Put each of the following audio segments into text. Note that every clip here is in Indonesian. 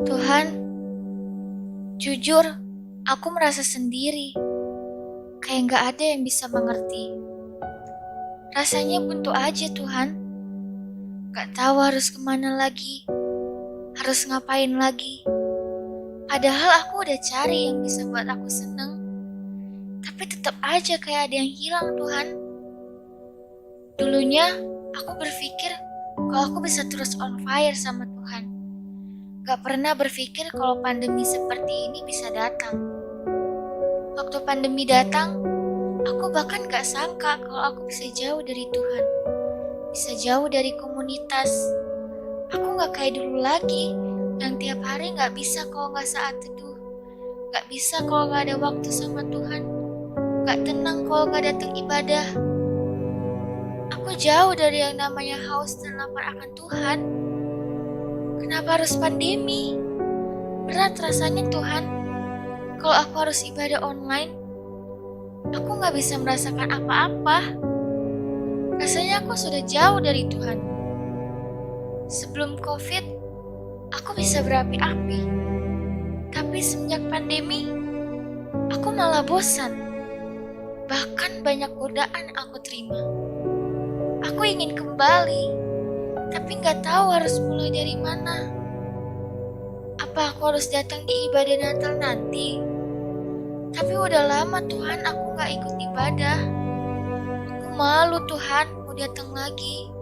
Tuhan, jujur, aku merasa sendiri. Kayak gak ada yang bisa mengerti. Rasanya buntu aja Tuhan. Gak tahu harus kemana lagi. Harus ngapain lagi. Padahal aku udah cari yang bisa buat aku seneng. Tapi tetap aja kayak ada yang hilang Tuhan. Dulunya, aku berpikir kalau aku bisa terus on fire sama Tuhan. Gak pernah berpikir kalau pandemi seperti ini bisa datang. Waktu pandemi datang, aku bahkan gak sangka kalau aku bisa jauh dari Tuhan. Bisa jauh dari komunitas. Aku gak kayak dulu lagi, yang tiap hari gak bisa kalau gak saat teduh. Gak bisa kalau gak ada waktu sama Tuhan. Gak tenang kalau gak datang ibadah. Aku jauh dari yang namanya haus dan lapar akan Tuhan. Kenapa harus pandemi? Berat rasanya Tuhan. Kalau aku harus ibadah online, aku gak bisa merasakan apa-apa. Rasanya aku sudah jauh dari Tuhan. Sebelum COVID, aku bisa berapi-api. Tapi semenjak pandemi, aku malah bosan. Bahkan banyak godaan aku terima. Aku ingin kembali. Tapi gak tahu harus mulai dari mana. Apa aku harus datang di ibadah Natal nanti? Tapi udah lama Tuhan aku gak ikut ibadah. Aku malu Tuhan mau datang lagi.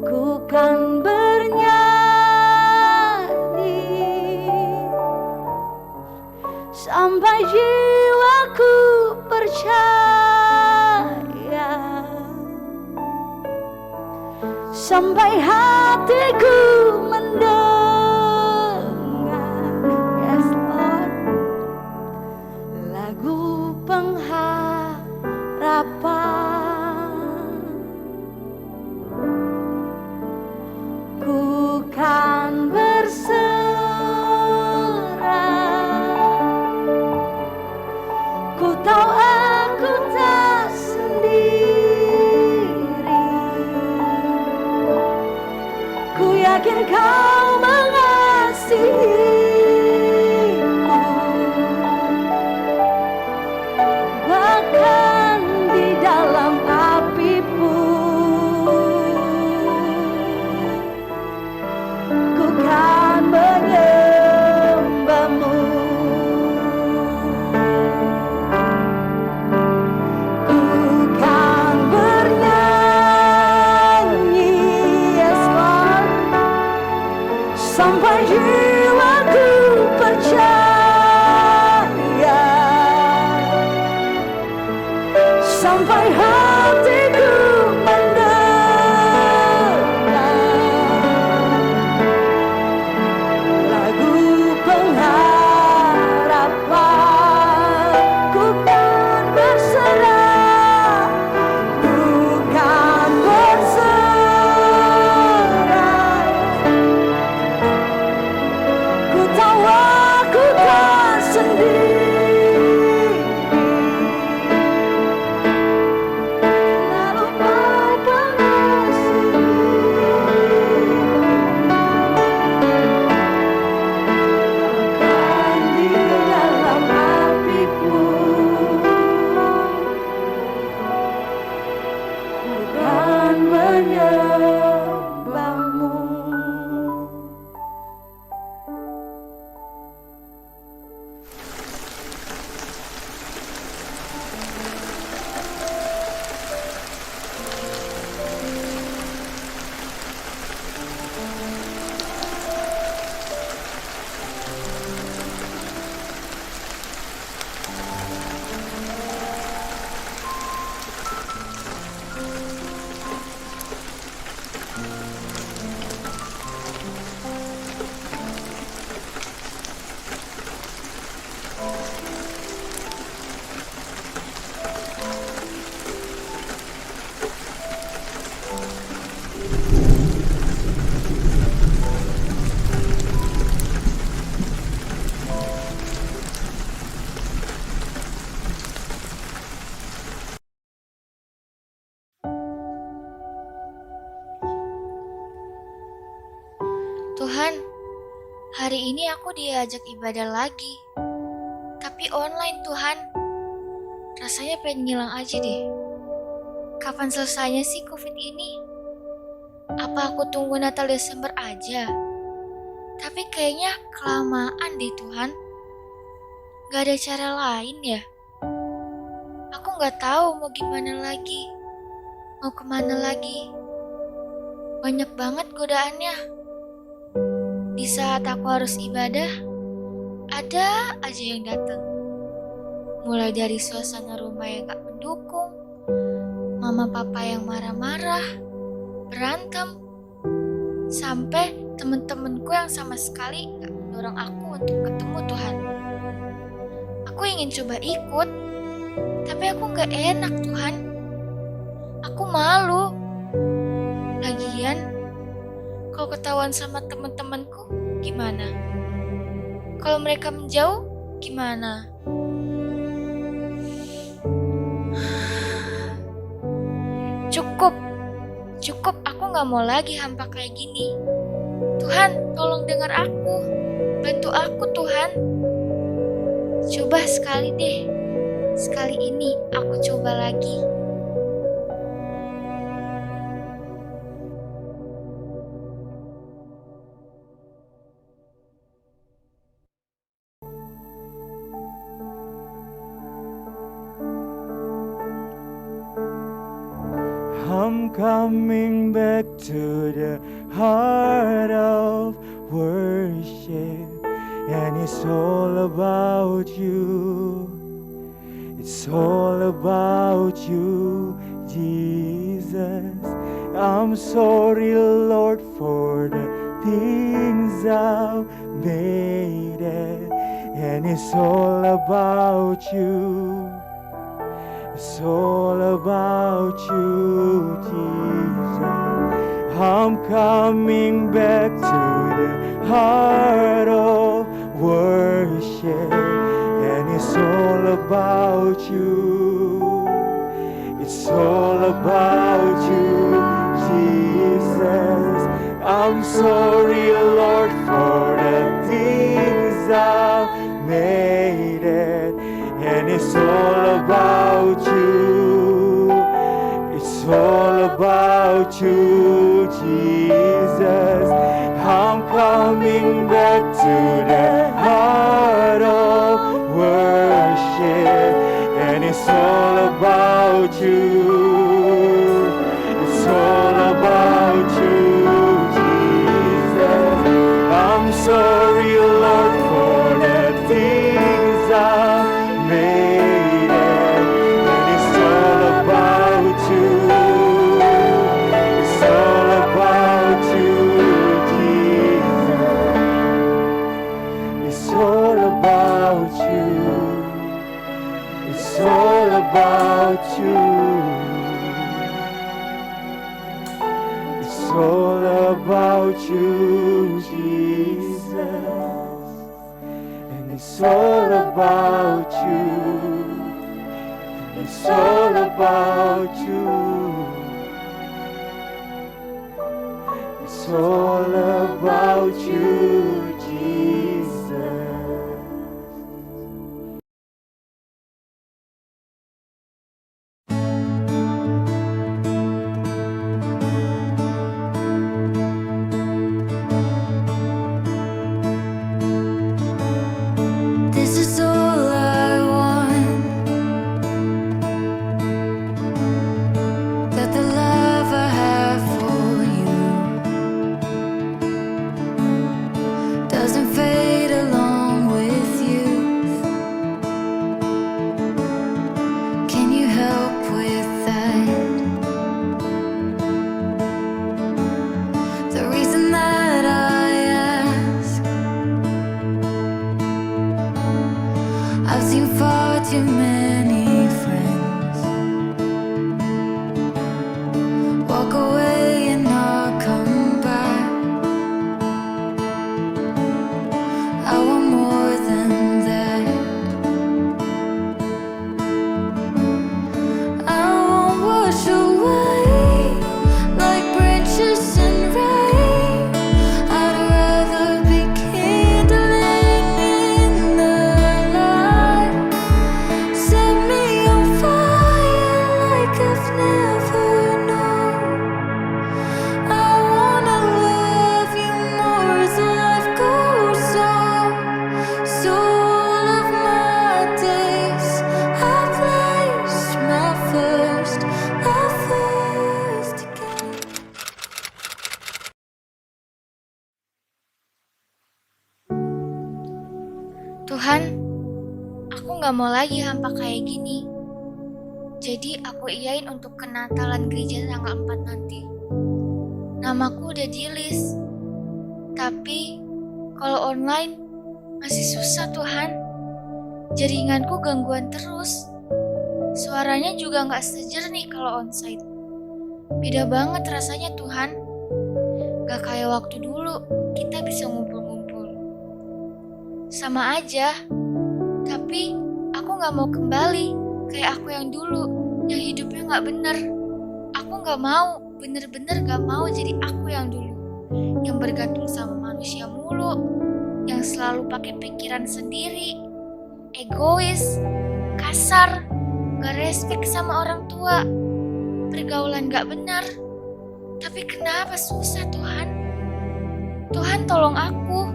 Ku kan bernyanyi sampai jiwaku percaya, sampai hatiku mendengar, yes Lord, lagu pengharapan. Ku kan berserah, ku tahu aku tak sendiri. Ku yakin Kau mengasihiku, bahkan di dalam api pun ku kan menyembah-Mu. Ku kan bernyanyi, yes Lord, sampai jiwaku percaya, sampai hatiku Hari ini aku diajak ibadah lagi. Tapi online Tuhan. Rasanya pengen ngilang aja deh. Kapan selesainya sih COVID ini? Apa aku tunggu Natal Desember aja? Tapi kayaknya kelamaan deh Tuhan. Gak ada cara lain ya? Aku gak tahu mau gimana lagi. Mau kemana lagi? Banyak banget godaannya. Di saat aku harus ibadah, ada aja yang datang. Mulai dari suasana rumah yang gak mendukung, mama papa yang marah-marah, berantem, sampai temen-temenku yang sama sekali gak mendorong aku untuk ketemu Tuhan. Aku ingin coba ikut, tapi aku gak enak Tuhan. Aku malu. Lagian, kalau ketahuan sama temen-temenku, gimana? Kalau mereka menjauh, gimana? Cukup, aku gak mau lagi hampa kayak gini. Tuhan, tolong dengar aku. Bantu aku, Tuhan. Coba sekali deh. Sekali ini aku coba lagi. I'm coming back to the heart of worship, and it's all about you. It's all about you, Jesus. I'm sorry, Lord, for the things I've made it, and it's all about you. It's all about you, Jesus. I'm coming back to the heart of worship, and it's all about you. It's all about you, Jesus. I'm sorry, Lord, for the things I've made it, and it's all about you. It's all about you, Jesus. I'm coming back to the heart of worship, and it's all about you. It's all about you, Jesus. I'm sorry, Lord, for the things I've made it, and it's all about you. It's all about you, Jesus. It's all about you. It's all about you. It's all about you, Jesus. And it's all about you. It's all about you. It's all about you, Jesus. This is all I want. That the love I have for you doesn't fade along with you. Can you help with that? The reason that I ask, I've seen far too many friends walk away and not come back. I want more than that. I mau lagi hampa kayak gini. Jadi aku iyain untuk ke Natalan gereja tanggal 4 nanti. Namaku udah di list. Tapi kalau online masih susah Tuhan. Jaringanku gangguan terus. Suaranya juga gak sejernih kalau onsite. Beda banget rasanya Tuhan. Gak kayak waktu dulu kita bisa ngumpul-ngumpul. Sama aja. Tapi aku gak mau kembali kayak aku yang dulu, yang hidupnya gak bener. Aku gak mau, bener-bener gak mau jadi aku yang dulu, yang bergantung sama manusia mulu, yang selalu pakai pikiran sendiri, egois, kasar, gak respect sama orang tua, pergaulan gak benar. Tapi kenapa susah Tuhan? Tuhan tolong aku.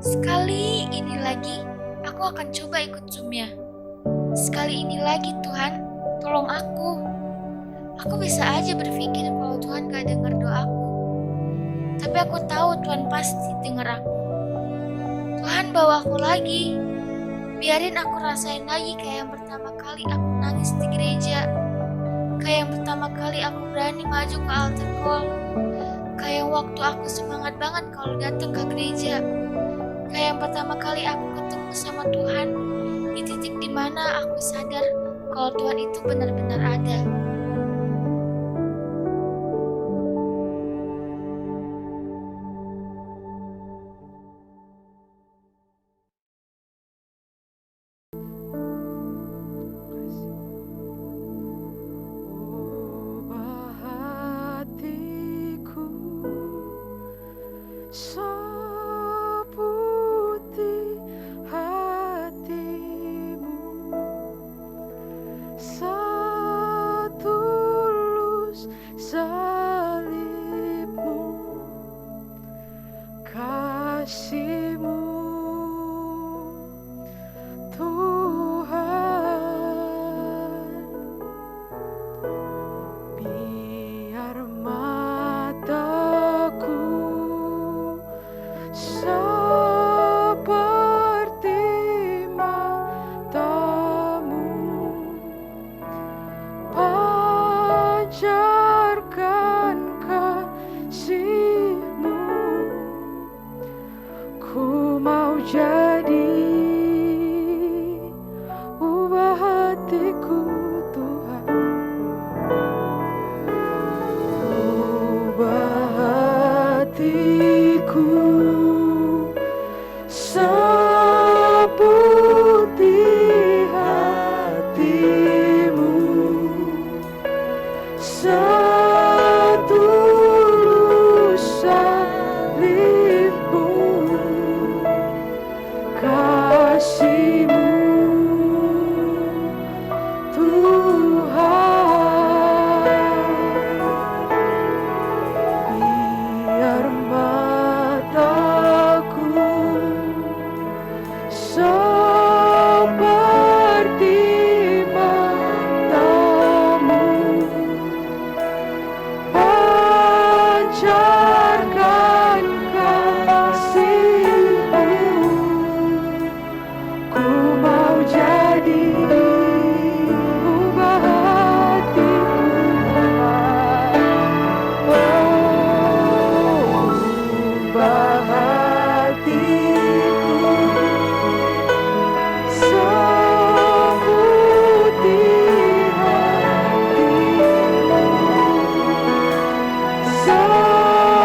Sekali ini lagi aku akan coba ikut Zoom-nya. Sekali ini lagi Tuhan, tolong aku. Aku bisa aja berpikir kalau Tuhan gak dengar doaku. Tapi aku tahu Tuhan pasti dengar aku. Tuhan bawa aku lagi. Biarin aku rasain lagi kayak yang pertama kali aku nangis di gereja. Kayak yang pertama kali aku berani maju ke altar call. Kayak yang waktu aku semangat banget kalau datang ke gereja. Kayak yang pertama kali aku ketemu sama Tuhan di titik dimana aku sadar kalau Tuhan itu benar-benar ada. Ubah hatiku seputih hatimu, setulus salibmu, kasihmu Tuhan. Biar mataku seperti matamu, pancarkan kasihmu. Ku mau jadi, ubah hatiku Tuhan. Ubah hatiku seputih hatimu, setulus salibmu, kasihmu Tuhan. Biar mataku seperti matamu, pancarkan kasihmu. Ku mau jadi, ubah hatiku Tuhan. Oh, ubah hatiku seputih hatimu,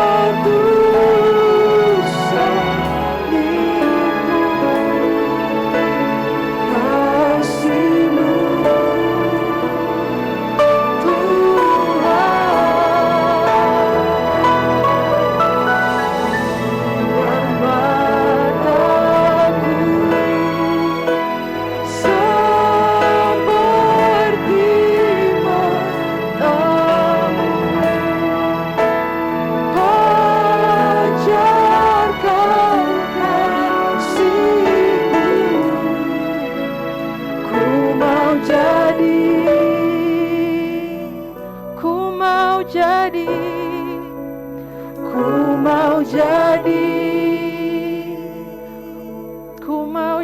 setulus salibmu, kasihmu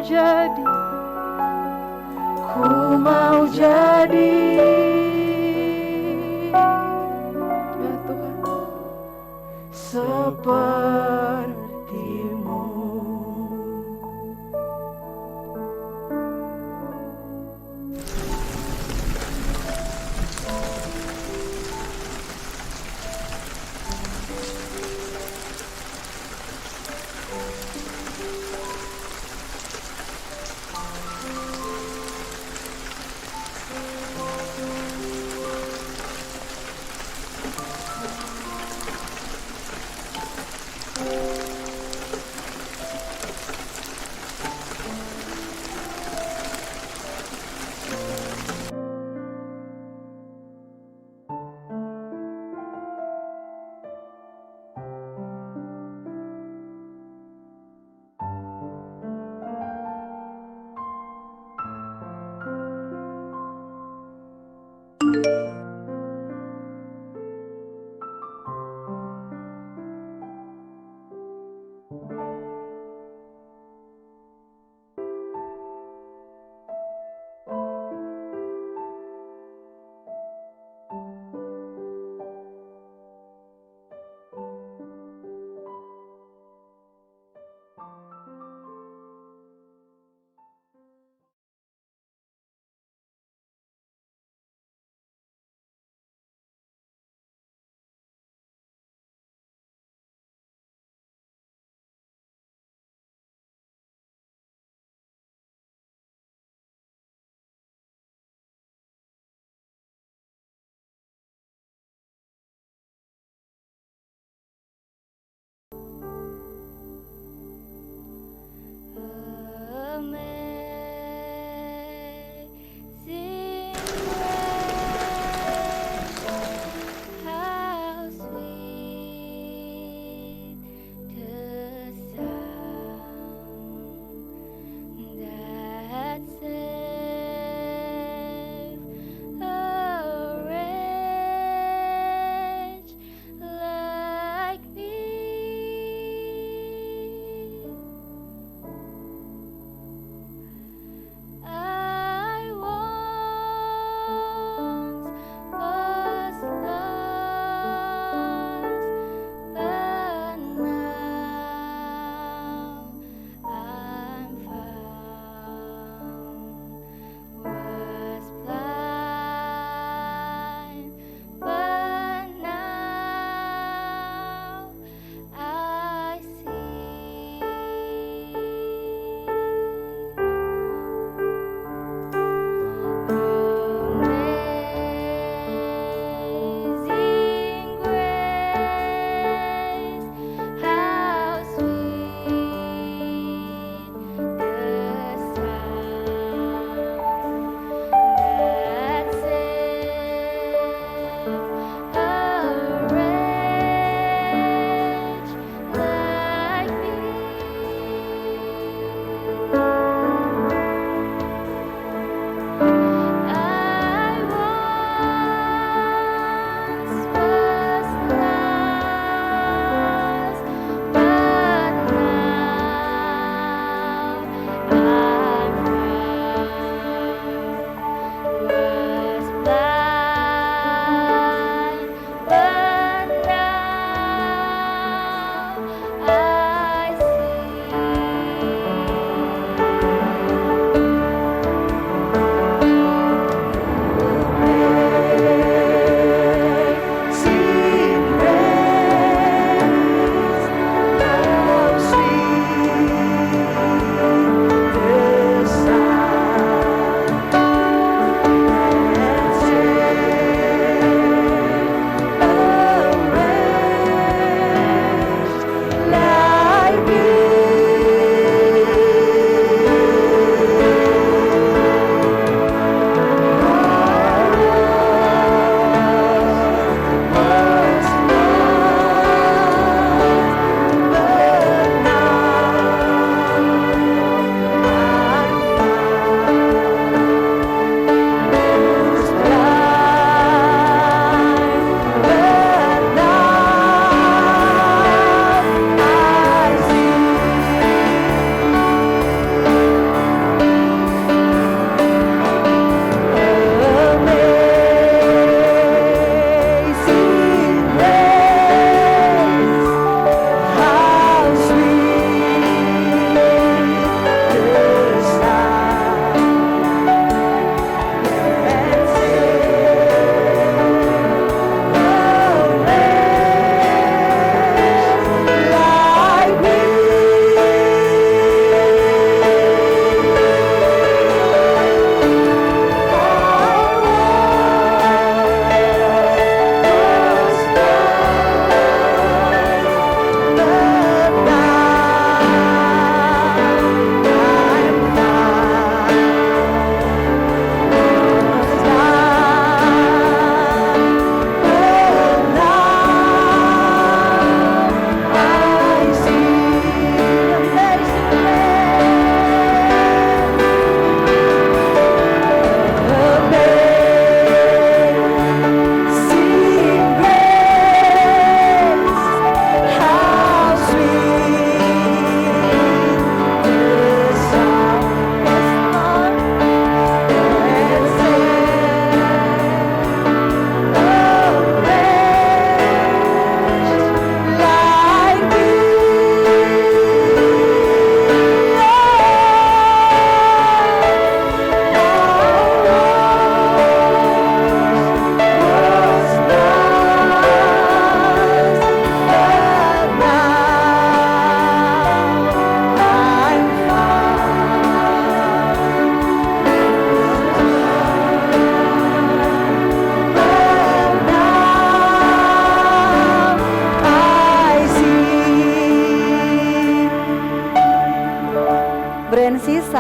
jadi, mau jadi ya Tuhan sepertimu.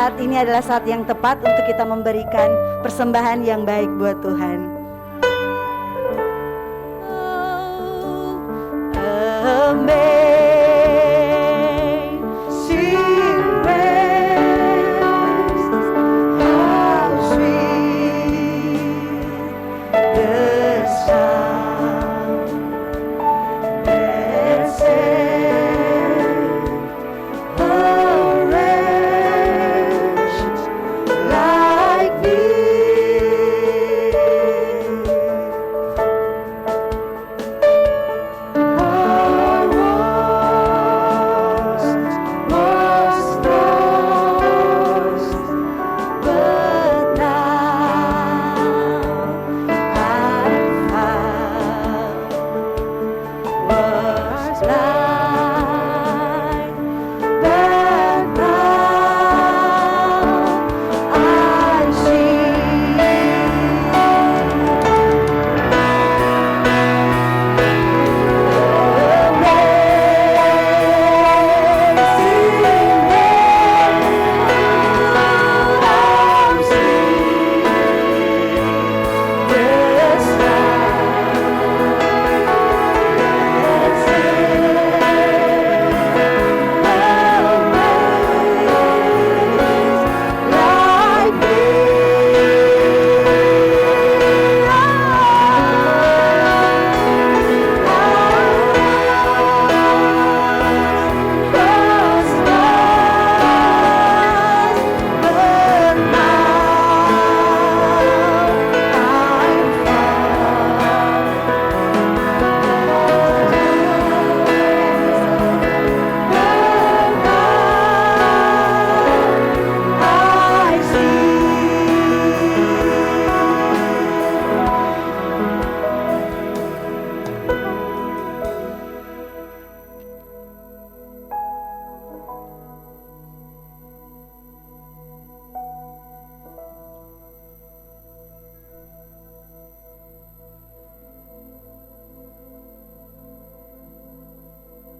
saat ini adalah saat yang tepat untuk kita memberikan persembahan yang baik buat Tuhan. Amazing grace, how sweet the sound that saved a wretch like me.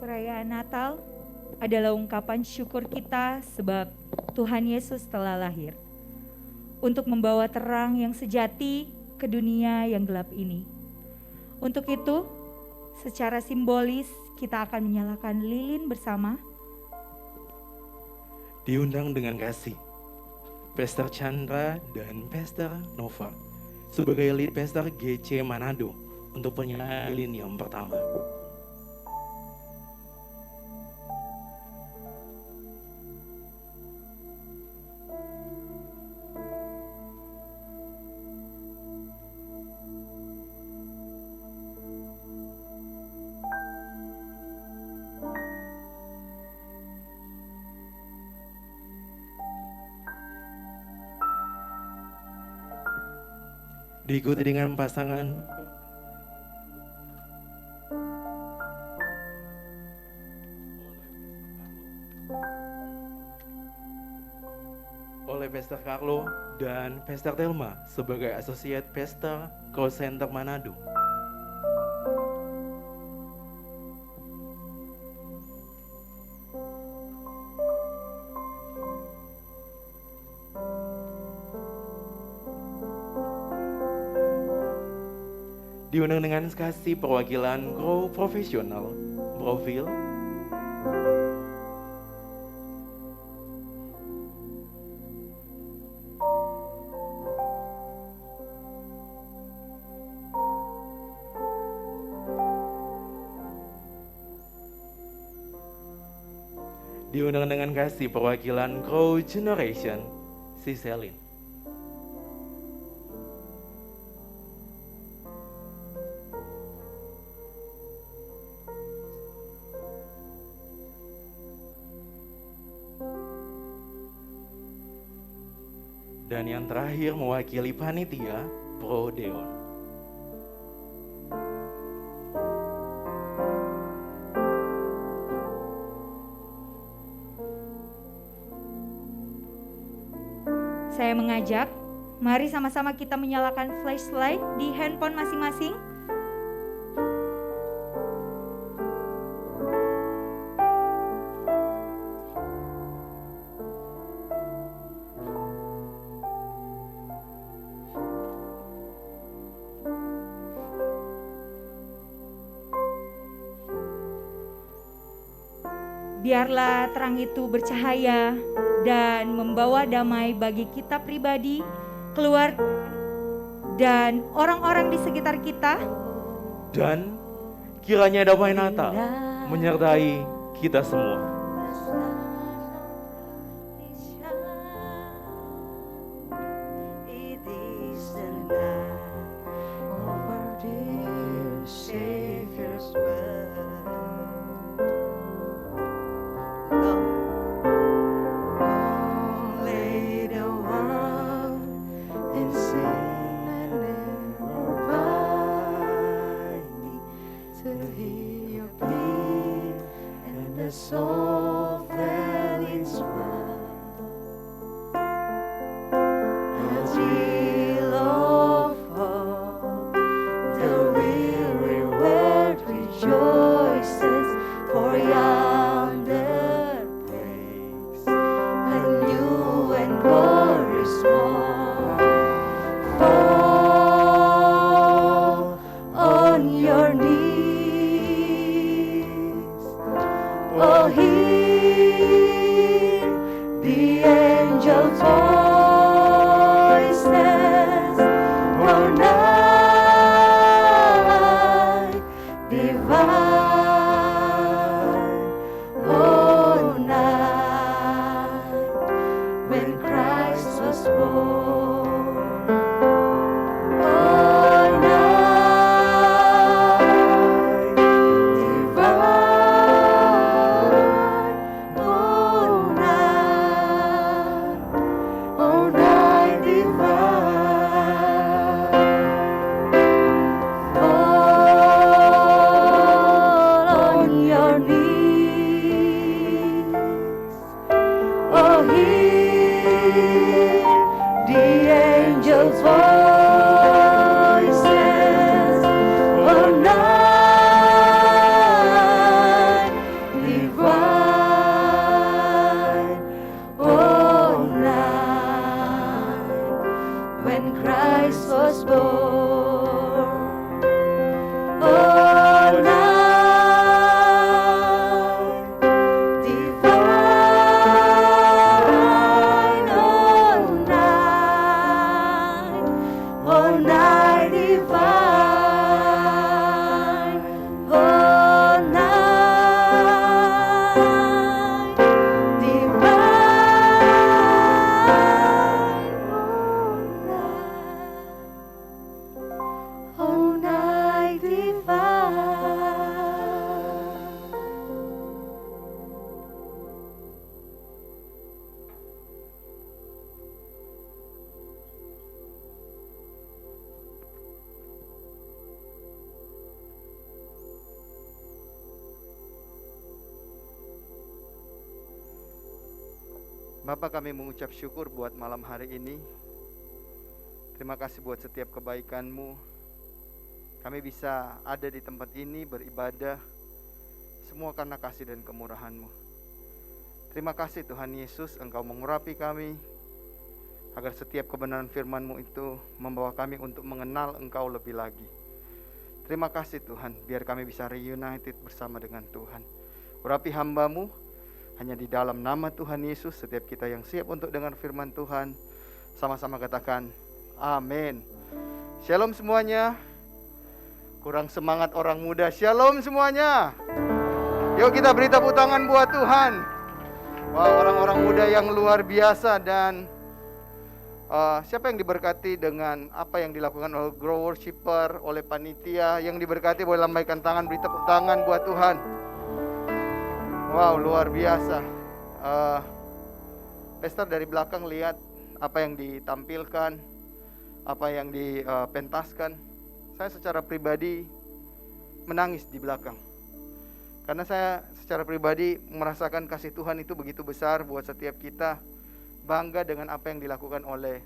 Perayaan Natal adalah ungkapan syukur kita sebab Tuhan Yesus telah lahir untuk membawa terang yang sejati ke dunia yang gelap ini. Untuk itu, secara simbolis kita akan menyalakan lilin bersama. Diundang dengan kasih, Pastor Chandra dan Pastor Nova sebagai lead Pastor GC Manado untuk penyalaan lilin yang pertama. Diikuti dengan pasangan oleh Pastor Carlo dan Pastor Telma sebagai Associate Pastor Call Center Manado. Diundang dengan kasih perwakilan Grow Profesional Profil. Diundang dengan kasih perwakilan Grow Generation si Selin. Dan yang terakhir mewakili panitia Pro Deon. Saya mengajak, mari sama-sama kita menyalakan flashlight di handphone masing-masing. Biarlah terang itu bercahaya dan membawa damai bagi kita pribadi, keluarga, dan orang-orang di sekitar kita. Dan kiranya damai Natal menyertai kita semua. It is the night of our dear Savior's birth. Only the one in sin and never find me to hear your plea and the soul fell in swell. The chill of hope, the weary world rejoices, for yonder breaks a new and glorious morn. Fall on your knees, oh hear the angels' voices, oh night divine, oh night when Christ was born, oh night divine, oh night divine. Fall on your knees, oh hear the angels' voices, oh night divine, oh night when Christ was born, oh night divine, oh night divine, oh night divine, oh night divine. Bapa, kami mengucap syukur buat malam hari ini. Terima kasih buat setiap kebaikan-Mu. Kami bisa ada di tempat ini beribadah, semua karena kasih dan kemurahan-Mu. Terima kasih Tuhan Yesus, Engkau mengurapi kami, agar setiap kebenaran firman-Mu itu membawa kami untuk mengenal Engkau lebih lagi. Terima kasih Tuhan, biar kami bisa reunited bersama dengan Tuhan. Urapi hamba-Mu, hanya di dalam nama Tuhan Yesus, setiap kita yang siap untuk dengar firman Tuhan, sama-sama katakan, amin. Shalom semuanya. Kurang semangat orang muda. Shalom semuanya. Yuk kita beri tepuk tangan buat Tuhan. Wah, orang-orang muda yang luar biasa. Dan siapa yang diberkati dengan apa yang dilakukan oleh Grow Worshipper, oleh panitia, yang diberkati boleh lambaikan tangan, beri tepuk tangan buat Tuhan. Wow, luar biasa. Pastor dari belakang lihat apa yang ditampilkan, apa yang dipentaskan. Saya secara pribadi menangis di belakang. Karena saya secara pribadi merasakan kasih Tuhan itu begitu besar buat setiap kita. Bangga dengan apa yang dilakukan oleh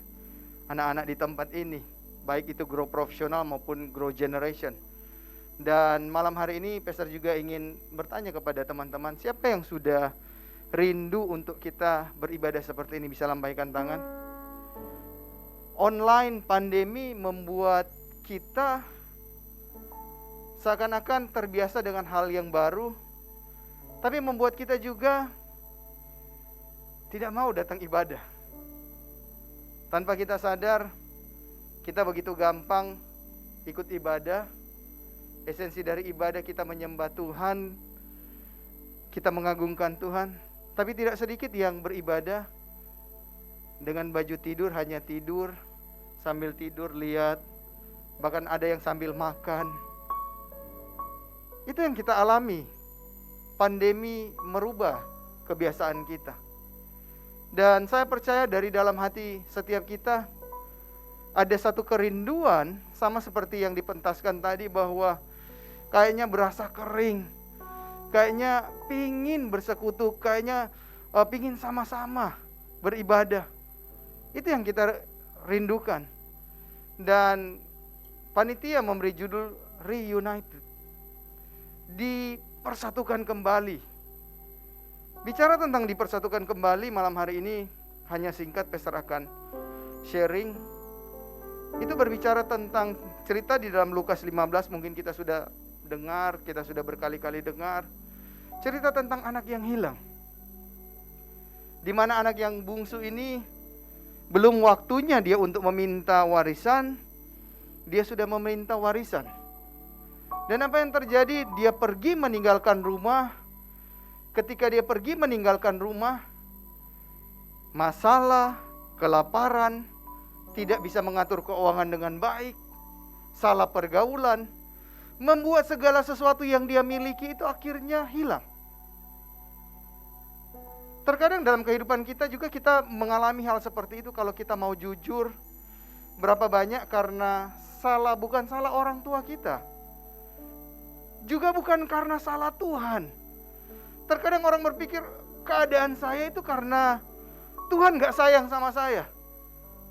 anak-anak di tempat ini, baik itu Grow Profesional maupun Grow Generation. Dan malam hari ini Pastor juga ingin bertanya kepada teman-teman, siapa yang sudah rindu untuk kita beribadah seperti ini? Bisa lambaikan tangan. Online pandemi membuat kita seakan-akan terbiasa dengan hal yang baru, tapi membuat kita juga tidak mau datang ibadah. Tanpa kita sadar, kita begitu gampang ikut ibadah. Esensi dari ibadah kita menyembah Tuhan, kita mengagungkan Tuhan. Tapi tidak sedikit yang beribadah dengan baju tidur, hanya tidur, sambil tidur lihat, bahkan ada yang sambil makan. Itu yang kita alami. Pandemi merubah kebiasaan kita. Dan saya percaya dari dalam hati setiap kita ada satu kerinduan, sama seperti yang dipentaskan tadi, bahwa kayaknya berasa kering, kayaknya pingin bersekutu, kayaknya pingin sama-sama beribadah. Itu yang kita rindukan. Dan panitia memberi judul Reunited, dipersatukan kembali. Bicara tentang dipersatukan kembali, malam hari ini hanya singkat Pastor akan sharing. Itu berbicara tentang cerita di dalam Lukas 15, mungkin kita sudah dengar, kita sudah berkali-kali dengar. Cerita tentang anak yang hilang, di mana anak yang bungsu ini belum waktunya dia untuk meminta warisan, dia sudah meminta warisan. Dan apa yang terjadi? Dia pergi meninggalkan rumah. Ketika dia pergi meninggalkan rumah, masalah, kelaparan, tidak bisa mengatur keuangan dengan baik, salah pergaulan, membuat segala sesuatu yang dia miliki itu akhirnya hilang. Terkadang dalam kehidupan kita juga kita mengalami hal seperti itu. Kalau kita mau jujur, berapa banyak karena bukan salah orang tua kita, juga bukan karena salah Tuhan. Terkadang orang berpikir keadaan saya itu karena Tuhan gak sayang sama saya.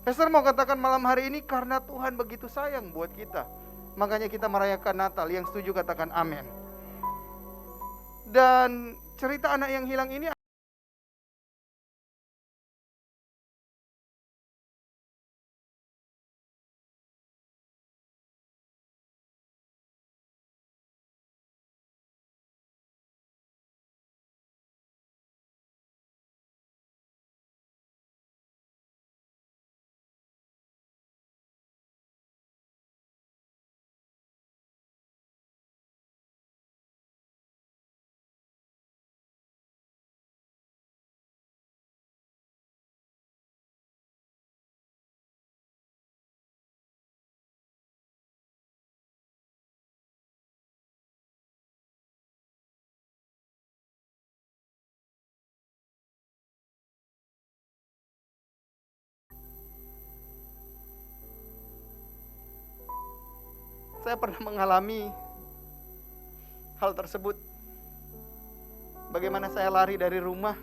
Pastor mau katakan malam hari ini, karena Tuhan begitu sayang buat kita, makanya kita merayakan Natal. Yang setuju katakan amin. Dan cerita anak yang hilang ini, saya pernah mengalami hal tersebut. Bagaimana saya lari dari rumah.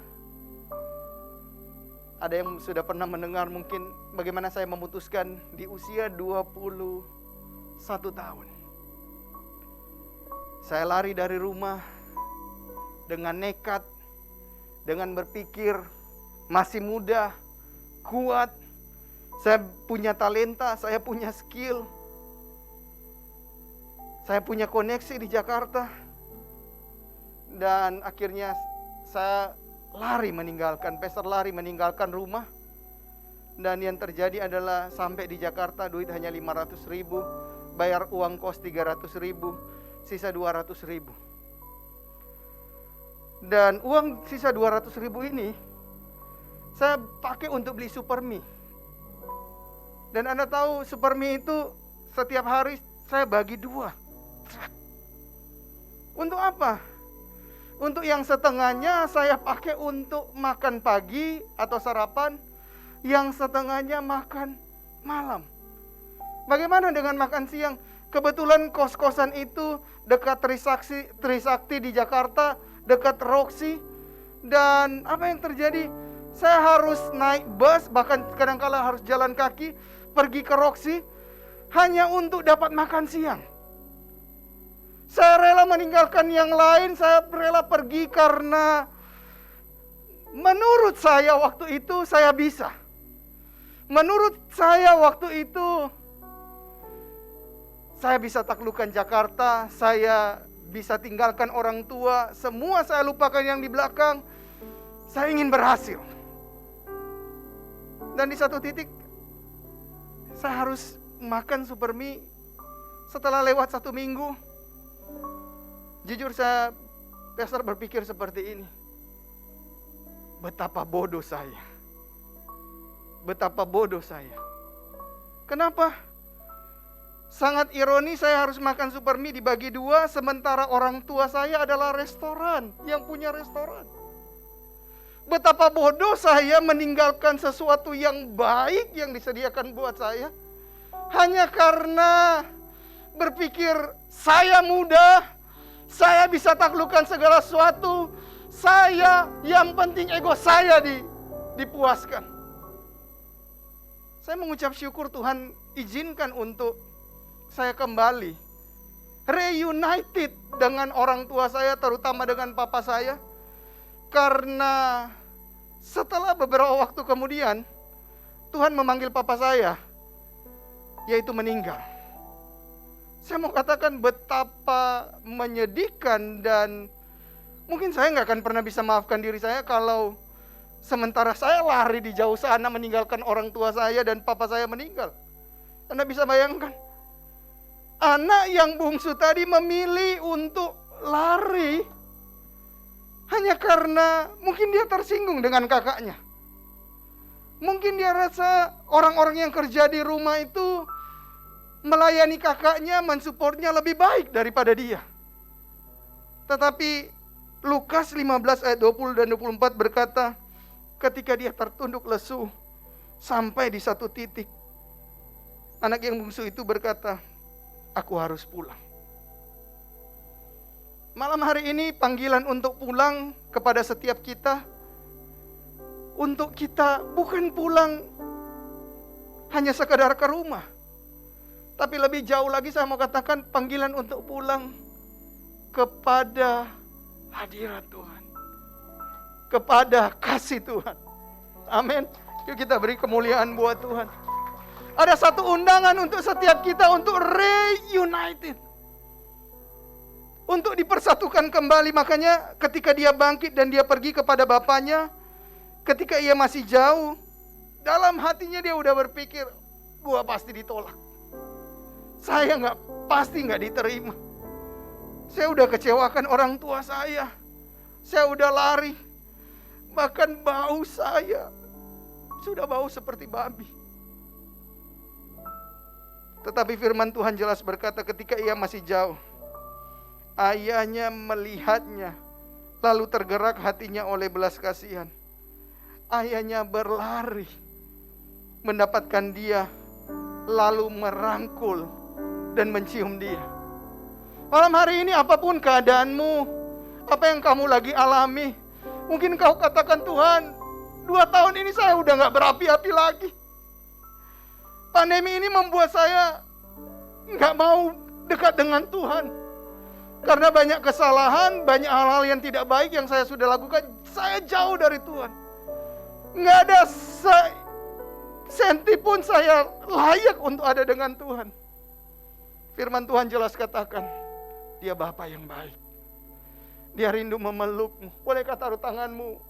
Ada yang sudah pernah mendengar mungkin bagaimana saya memutuskan di usia 21 tahun. Saya lari dari rumah dengan nekat, dengan berpikir masih muda, kuat, saya punya talenta, saya punya skill, saya punya koneksi di Jakarta. Dan akhirnya saya Pastor lari meninggalkan rumah. Dan yang terjadi adalah sampai di Jakarta duit hanya 500.000, bayar uang kos 300.000, sisa 200.000. Dan uang sisa 200.000 ini saya pakai untuk beli Supermi. Dan Anda tahu Supermi itu setiap hari saya bagi 2. Untuk apa? Untuk yang setengahnya saya pakai untuk makan pagi atau sarapan, yang setengahnya makan malam. Bagaimana dengan makan siang? Kebetulan kos-kosan itu dekat Trisakti di Jakarta, dekat Roxy. Dan apa yang terjadi? Saya harus naik bus, bahkan kadang-kala harus jalan kaki pergi ke Roxy hanya untuk dapat makan siang. Saya rela meninggalkan yang lain, saya rela pergi karena menurut saya waktu itu saya bisa. Menurut saya waktu itu saya bisa taklukkan Jakarta, saya bisa tinggalkan orang tua, semua saya lupakan yang di belakang. Saya ingin berhasil. Dan di satu titik saya harus makan supermie. Setelah lewat 1 minggu, jujur saya, Pastor berpikir seperti ini. Betapa bodoh saya. Betapa bodoh saya. Kenapa? Sangat ironi, saya harus makan supermie dibagi 2, sementara orang tua saya adalah restoran, yang punya restoran. Betapa bodoh saya meninggalkan sesuatu yang baik yang disediakan buat saya, hanya karena berpikir saya muda, saya bisa taklukkan segala sesuatu, saya, yang penting ego saya dipuaskan. Saya mengucap syukur Tuhan izinkan untuk saya kembali reunited dengan orang tua saya, terutama dengan papa saya. Karena setelah beberapa waktu kemudian Tuhan memanggil papa saya, yaitu meninggal. Saya mau katakan betapa menyedihkan, dan mungkin saya nggak akan pernah bisa maafkan diri saya kalau sementara saya lari di jauh sana meninggalkan orang tua saya dan papa saya meninggal. Anda bisa bayangkan? Anak yang bungsu tadi memilih untuk lari hanya karena mungkin dia tersinggung dengan kakaknya. Mungkin dia rasa orang-orang yang kerja di rumah itu melayani kakaknya, mensupportnya lebih baik daripada dia. Tetapi Lukas 15 ayat 20 dan 24 berkata, ketika dia tertunduk lesu sampai di satu titik, anak yang bungsu itu berkata, aku harus pulang. Malam hari ini panggilan untuk pulang kepada setiap kita. Untuk kita bukan pulang hanya sekadar ke rumah, tapi lebih jauh lagi saya mau katakan panggilan untuk pulang kepada hadirat Tuhan, kepada kasih Tuhan. Amin. Yuk kita beri kemuliaan buat Tuhan. Ada satu undangan untuk setiap kita untuk reunited, untuk dipersatukan kembali. Makanya ketika dia bangkit dan dia pergi kepada bapaknya, ketika ia masih jauh, dalam hatinya dia udah berpikir, gua pasti ditolak, saya pasti nggak diterima, saya udah kecewakan orang tua saya udah lari, bahkan bau saya sudah bau seperti babi. Tetapi firman Tuhan jelas berkata ketika ia masih jauh, ayahnya melihatnya, lalu tergerak hatinya oleh belas kasihan. Ayahnya berlari mendapatkan dia, lalu merangkul dan mencium dia. Malam hari ini apapun keadaanmu, apa yang kamu lagi alami, mungkin kau katakan, Tuhan, 2 tahun ini saya udah gak berapi-api lagi. Pandemi ini membuat saya gak mau dekat dengan Tuhan. Karena banyak kesalahan, banyak hal-hal yang tidak baik yang saya sudah lakukan. Saya jauh dari Tuhan. Gak ada senti pun saya layak untuk ada dengan Tuhan. Firman Tuhan jelas katakan, dia Bapa yang baik. Dia rindu memelukmu. Bolehkah taruh tanganmu?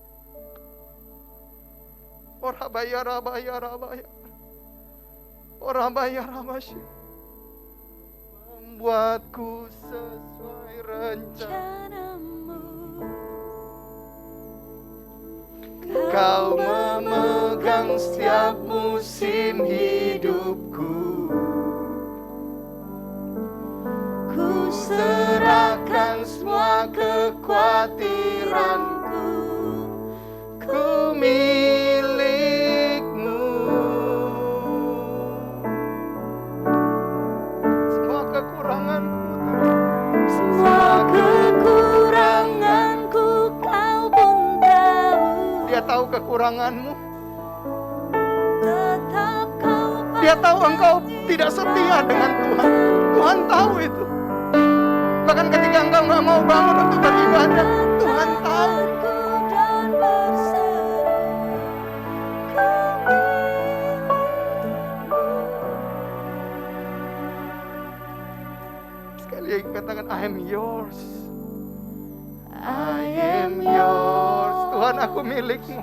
Orabaya, rabaya, rabaya. Orabaya, rabasya. Membuatku sesuai rencanamu. Kau memegang setiap musim hidupku. Ku serahkan semua kekhawatiranku. Ku milikmu. Semua kekuranganku, semua kekuranganku kau pun tahu. Dia tahu kekuranganmu. Dia tahu engkau tidak setia dengan Tuhan. Tuhan tahu itu. Bahkan ketika engkau gak mau bangun untuk beribadah, Tuhan tahu. Sekali lagi katakan, I am yours. I am yours. Tuhan, aku milikmu.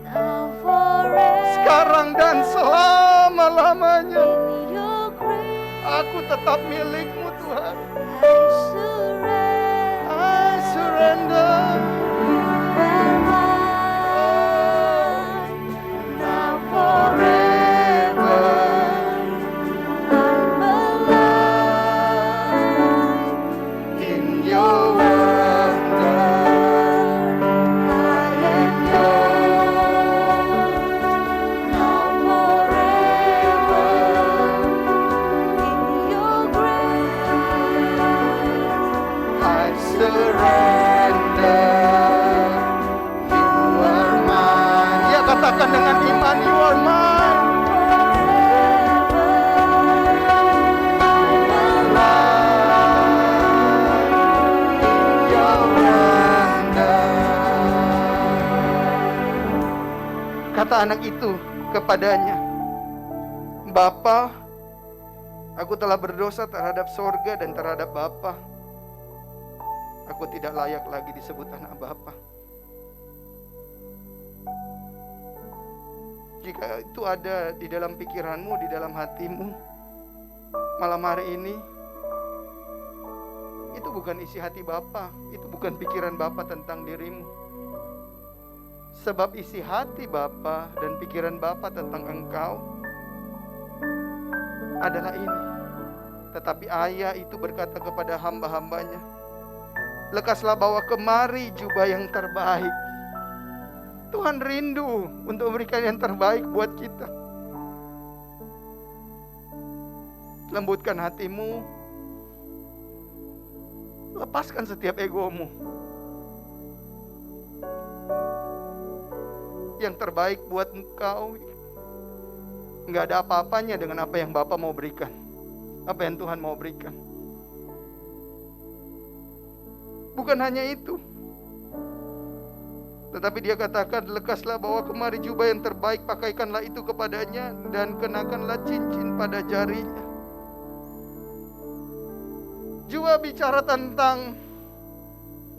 Now forever Sekarang dan selama-lamanya. in your grace Aku tetap milikmu, Tuhan. I surrender. I surrender. Now forever I'm alive In your wonder, I am yours. Now forever in your grace I surrender. You are mine. Ya, katakan dengan iman, you are mine. Kata anak itu kepadanya, Bapa, aku telah berdosa terhadap sorga dan terhadap Bapa. Aku tidak layak lagi disebut anak Bapa. Jika itu ada di dalam pikiranmu, di dalam hatimu, malam hari ini, itu bukan isi hati Bapa, itu bukan pikiran Bapa tentang dirimu. Sebab isi hati Bapa dan pikiran Bapa tentang engkau adalah ini. Tetapi ayah itu berkata kepada hamba-hambanya, lekaslah bawa kemari jubah yang terbaik. Tuhan rindu untuk memberikan yang terbaik buat kita. Lembutkan hatimu, lepaskan setiap egomu. Yang terbaik buat engkau nggak ada apa-apanya dengan apa yang Bapa mau berikan, apa yang Tuhan mau berikan. Bukan hanya itu, tetapi dia katakan, lekaslah bawa kemari jubah yang terbaik, pakaikanlah itu kepadanya, dan kenakanlah cincin pada jarinya. Jubah bicara tentang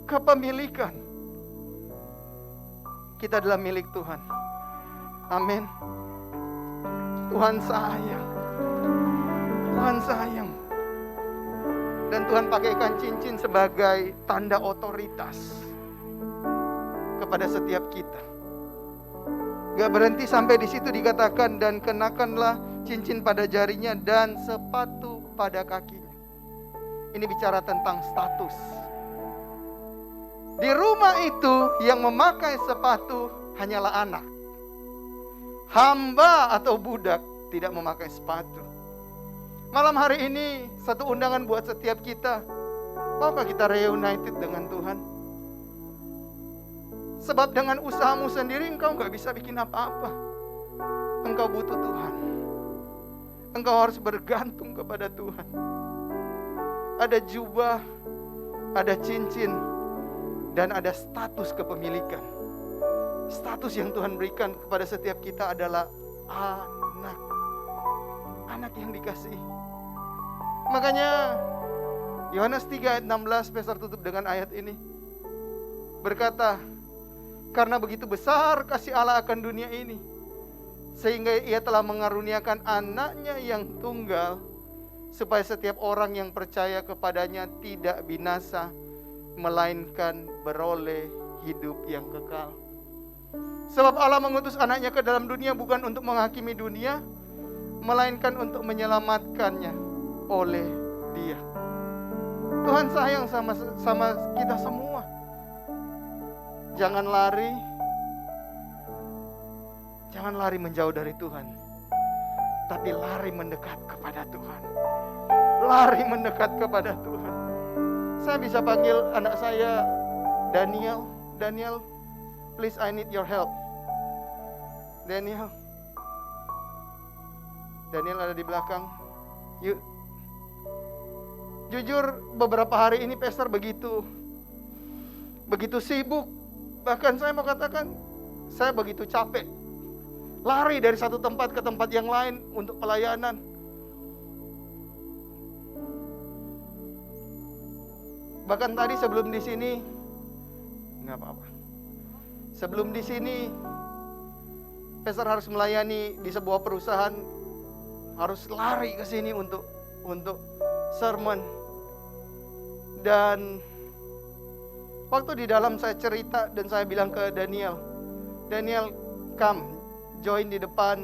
kepemilikan. Kita adalah milik Tuhan. Amin. Tuhan sayang. Tuhan sayang. Dan Tuhan pakaikan cincin sebagai tanda otoritas kepada setiap kita. Gak berhenti sampai di situ, dikatakan, dan kenakanlah cincin pada jarinya dan sepatu pada kakinya. Ini bicara tentang status. Di rumah itu yang memakai sepatu hanyalah anak. Hamba atau budak tidak memakai sepatu. Malam hari ini satu undangan buat setiap kita. Maukah kita reunited dengan Tuhan? Sebab dengan usahamu sendiri engkau gak bisa bikin apa-apa. Engkau butuh Tuhan. Engkau harus bergantung kepada Tuhan. Ada jubah, ada cincin, dan ada status kepemilikan. Status yang Tuhan berikan kepada setiap kita adalah anak. Anak yang dikasihi. Makanya Yohanes 3 ayat 16, Pastor tutup dengan ayat ini. Berkata, karena begitu besar kasih Allah akan dunia ini, sehingga ia telah mengaruniakan anaknya yang tunggal, supaya setiap orang yang percaya kepadanya tidak binasa, melainkan beroleh hidup yang kekal. Sebab Allah mengutus anaknya ke dalam dunia bukan untuk menghakimi dunia, melainkan untuk menyelamatkannya oleh Dia. Tuhan sayang sama kita semua. Jangan lari menjauh dari Tuhan, tapi lari mendekat kepada Tuhan. Lari mendekat kepada Tuhan. Saya bisa panggil anak saya Daniel. Daniel, please, I need your help. Daniel ada di belakang. Yuk. Jujur beberapa hari ini Pastor begitu sibuk. Bahkan saya mau katakan, saya begitu capek. Lari dari satu tempat ke tempat yang lain untuk pelayanan. Bahkan tadi sebelum di sini, nggak apa-apa. Sebelum di sini, Pastor harus melayani di sebuah perusahaan, harus lari ke sini untuk sermon. Dan waktu di dalam saya cerita dan saya bilang ke Daniel, come, join di depan,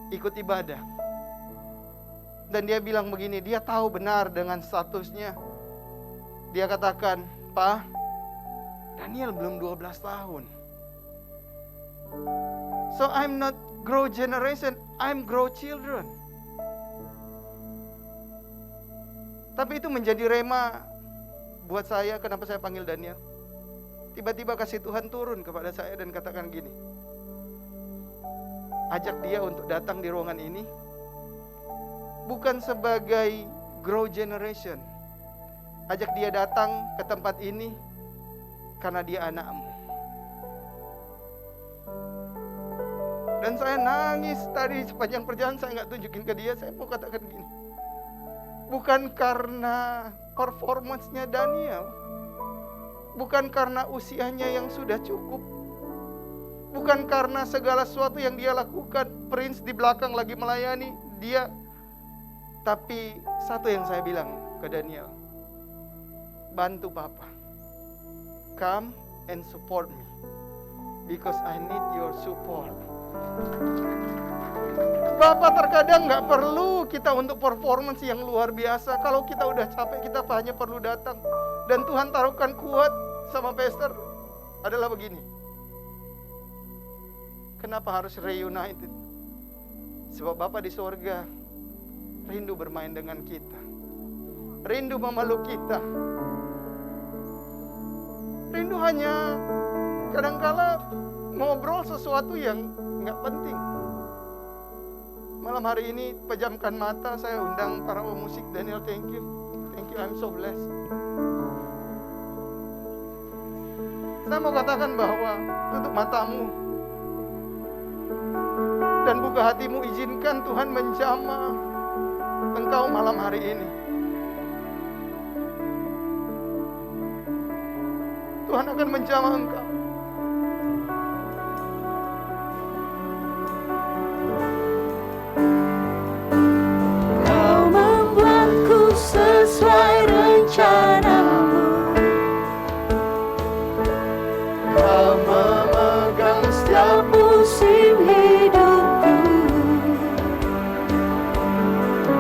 ikut ibadah. Dan dia bilang begini, dia tahu benar dengan statusnya. Dia katakan, Pak, Daniel belum 12 tahun. So I'm not grow generation, I'm grow children. Tapi itu menjadi rema buat saya, kenapa saya panggil Daniel. Tiba-tiba kasih Tuhan turun kepada saya dan katakan gini, ajak dia untuk datang di ruangan ini, bukan sebagai grow generation. Ajak dia datang ke tempat ini karena dia anakmu. Dan saya nangis tadi sepanjang perjalanan, saya nggak tunjukin ke dia. Saya mau katakan gini, bukan karena performance-nya Daniel, bukan karena usianya yang sudah cukup, bukan karena segala sesuatu yang dia lakukan. Prince di belakang lagi melayani dia. Tapi satu yang saya bilang ke Daniel, bantu Papa, come and support me, because I need your support. Bapak, terkadang nggak perlu kita untuk performance yang luar biasa. Kalau kita udah capek, kita hanya perlu datang. Dan Tuhan taruhkan kuat sama Pastor adalah begini. Kenapa harus reunited? Sebab Bapak di sorga rindu bermain dengan kita, rindu memeluk kita, rindu hanya kadangkala ngobrol sesuatu yang nggak penting. Malam hari ini pejamkan mata, saya undang para pemusik. Daniel, thank you, I'm so blessed. Saya mau katakan bahwa tutup matamu dan buka hatimu, izinkan Tuhan menjamah engkau malam hari ini. Tuhan akan menjamah engkau. Kau membuatku sesuai rencanamu. Kau memegang setiap musim hidupku.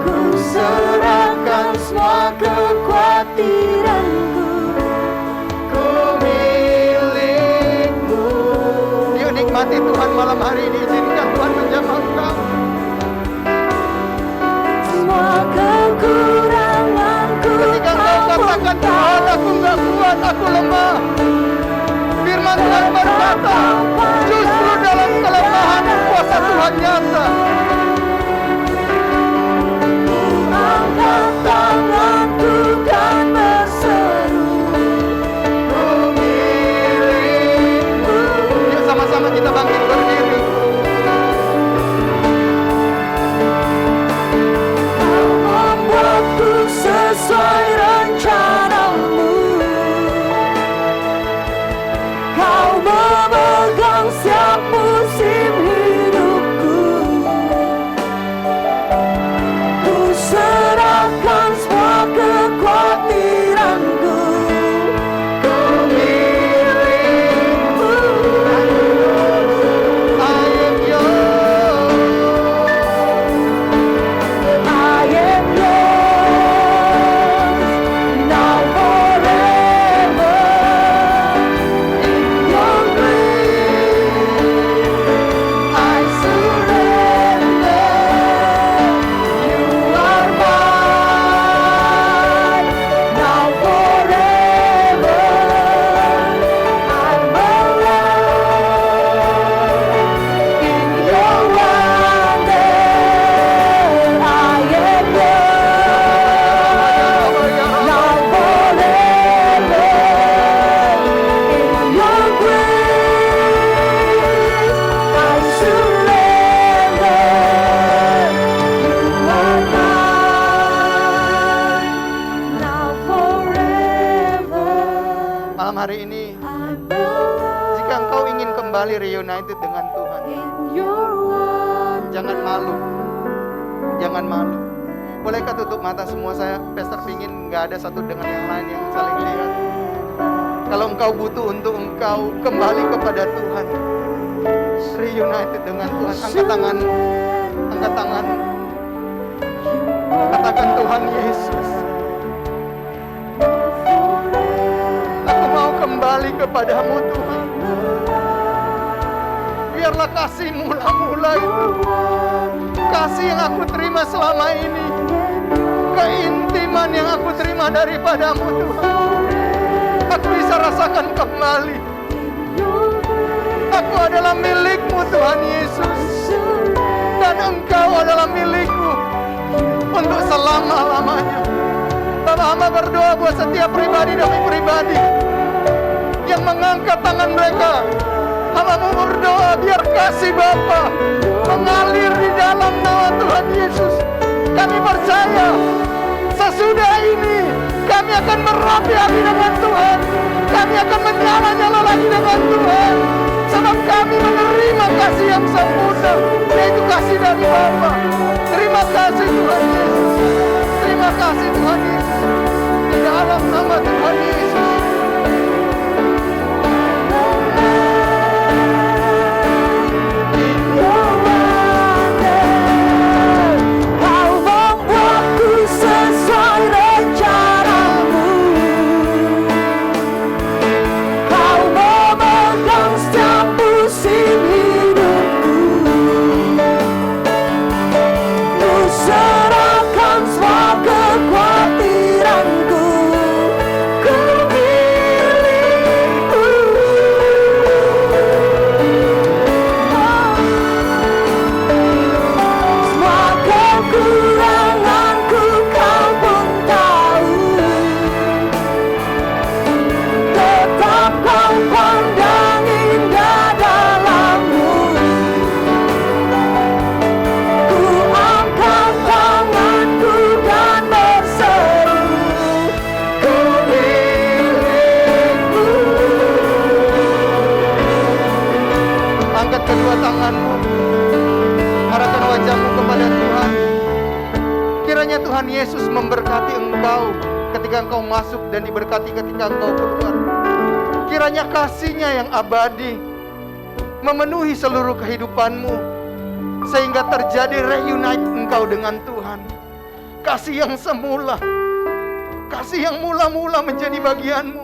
Ku serahkan semua kekhawatiranku. Ku milikmu. Yuk nikmati Tuhan malam hari ini, izinkan Tuhan menjamah engkau. Semua kekuranganku. Ketika kau katakan, Tuhan, aku nggak kuat, aku lemah, firman Tuhan berkata, justru dalam kelemahan kuasa Tuhan nyata. Angkat tanganku dan berseru, ku milikmu. Yuk sama-sama kita bangkit berdiri. Kau membuatku sesuai rencanamu. Kau memegang setiap musim hidupku. hari ini, jika engkau ingin kembali reunited dengan Tuhan, jangan malu. Jangan malu. Bolehkah tutup mata semua? Saya Pastor pingin gak ada satu dengan yang lain yang saling lihat. Kalau engkau butuh untuk engkau kembali kepada Tuhan, reunited dengan Tuhan, angkat tangan. Angkat tangan. Katakan, Tuhan Yesus, aku mau kembali kepadamu Tuhan. Biarlah kasih mula-mula itu, kasih yang aku terima selama ini, keintiman yang aku terima daripadamu Tuhan, aku bisa rasakan kembali. Aku adalah milikmu Tuhan Yesus, dan engkau adalah milikku untuk selama-lamanya. Bapak hamba berdoa buat setiap pribadi demi pribadi yang mengangkat tangan mereka. Hamba-Mu berdoa biar kasih Bapa mengalir di dalam nama Tuhan Yesus. Kami percaya sesudah ini kami akan merapi-api dengan Tuhan. Kami akan menyala-nyala lagi dengan Tuhan. Sebab kami menerima kasih yang sempurna, yaitu kasih dari Bapa. Terima kasih Tuhan Yesus. Terima kasih Tuhan Yesus. Di dalam nama Tuhan Yesus. Kau membuatku sesuai rencanamu. Kau memegang setiap musim hidupku. Ku serahkan semua kekhawatiranku ke milikmu. Semua kekuranganku kau pun tahu. Tetap kau pandang indah dalammu. Ku angkat tanganku dan berseru, ku milikmu. Angkat kedua tanganmu, arahkan wajahmu kepada Tuhan. Kiranya Tuhan Yesus memberkati engkau ketika engkau masuk dan diberkati ketika engkau keluar. Kiranya kasih-Nya yang abadi memenuhi seluruh kehidupanmu, sehingga terjadi reunite engkau dengan Tuhan. Kasih yang semula, kasih yang mula-mula menjadi bagianmu,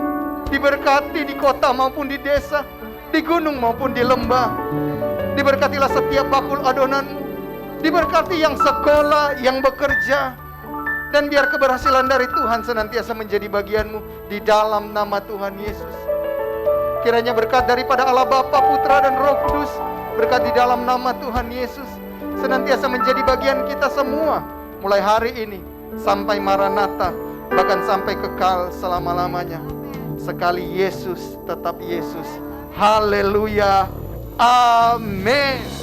diberkati di kota maupun di desa, di gunung maupun di lembah. Diberkatilah setiap bakul adonanmu, diberkati yang sekolah, yang bekerja, dan biar keberhasilan dari Tuhan senantiasa menjadi bagianmu di dalam nama Tuhan Yesus. Kiranya berkat daripada Allah Bapa, Putra, dan Roh Kudus, berkat di dalam nama Tuhan Yesus senantiasa menjadi bagian kita semua, mulai hari ini sampai Maranatha, bahkan sampai kekal selama-lamanya. Sekali Yesus, tetap Yesus. Haleluya. Amin.